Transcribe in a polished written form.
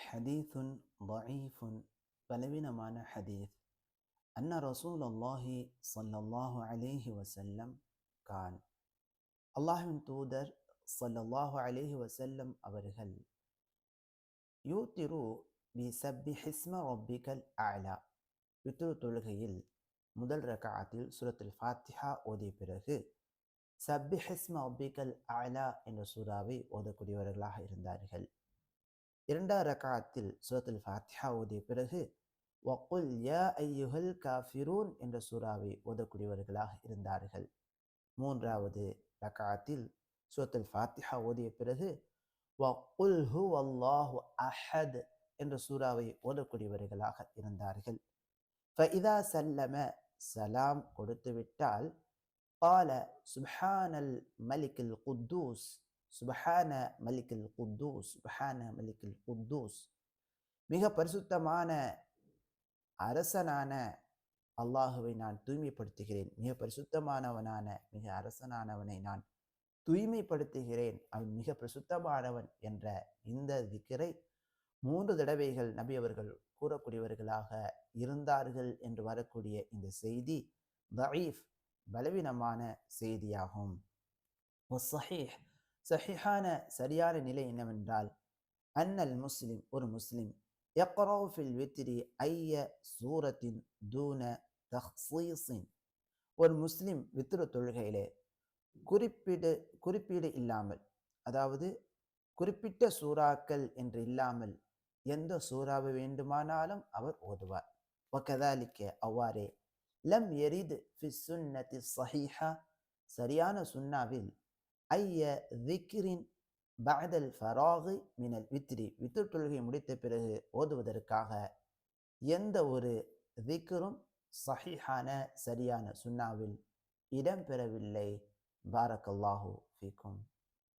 ஹதீஸுன் தஈஃபுன் பலவீனமான ஹதீஸ். அன்ன ரசூலுல்லாஹி ஸல்லல்லாஹு அலைஹி வஸல்லம் கான், அல்லாஹ்வின் தூதர் ஸல்லல்லாஹு அலைஹி வஸல்லம் அவர்கள் யூத்திரு பி சப்பிஹிஸ்ம ரப்பிக்கல் அலா, வித்ரு தொழுகையில் முதல் ரக்அத்தில் சூரத்துல் ஃபாத்திஹா ஓதிய பிறகு சப்பிஹிஸ்ம ரப்பிக்கல் அலா என்ற சூறாவை ஓதக்கூடியவர்களாக இருந்தார்கள். இரண்டாம் ரக்அத்தில் சூரத்துல் ஃபாத்திஹா ஓதிய பிறகு வக்குல் யா ஐயுஹல் காஃபிரூன் என்ற சூறாவை ஓதக்கூடியவர்களாக இருந்தார்கள். மூன்றாவது ரக்அத்தில் சூரத்துல் ஃபாத்திஹா ஓதிய பிறகு வக்குல் ஹுவல்லாஹு அஹத் என்ற சூறாவை ஓதக்கூடியவர்களாக இருந்தார்கள். ஃபஇதா சல்லம, சலாம் கொடுத்துவிட்டால் قال سبحان الملك القدوس சுபஹான மலிக்கில் குத்தூஸ், சுபஹான மலிக்கில் குத்தூஸ், மிக பரிசுத்தமான அரசனான அல்லாஹுவை நான் தூய்மைப்படுத்துகிறேன், மிக பரிசுத்தமானவனான மிக அரசனானவனை நான் தூய்மைப்படுத்துகிறேன், அவன் மிக பிரசுத்தமானவன் என்ற இந்த திக்ரை 3 தடவைகள் நபி அவர்கள் கூறக்கூடியவர்களாக இருந்தார்கள் என்று வரக்கூடிய இந்த செய்தி தஈஃப், பலவீனமான செய்தியாகும். வஸ்ஸஹீஹ், சஹீஹான சரியான நிலை என்னவென்றால் அன்னல் முஸ்லிம், ஒரு முஸ்லிம் யக்ரவு ஃபில் வித்ரி ஐய சூரத்தின் தூன தஹ்சீஸின், ஒரு முஸ்லிம் வித்ரு தொழுகையிலே குறிப்பீடு இல்லாமல், அதாவது குறிப்பிட்ட சூறாக்கள் என்று இல்லாமல் எந்த சூறாவை வேண்டுமானாலும் அவர் ஓதுவார். வகதாலிக்க, அவ்வாறே லம் யரித் ஃபி சுன்னதி ஸஹீஹா, சரியான சுன்னாவில் ஐய திக்ரின் பஅதல் ஃபராகி மினல் வித்ரி, வித்ரு தொழுகை முடித்த பிறகு ஓதுவதற்காக எந்த ஒரு திக்ரும் சஹீஹான சரியான சுன்னாவில் இடம்பெறவில்லை. பாரக்கல்லாஹு ஃபீக்கும்.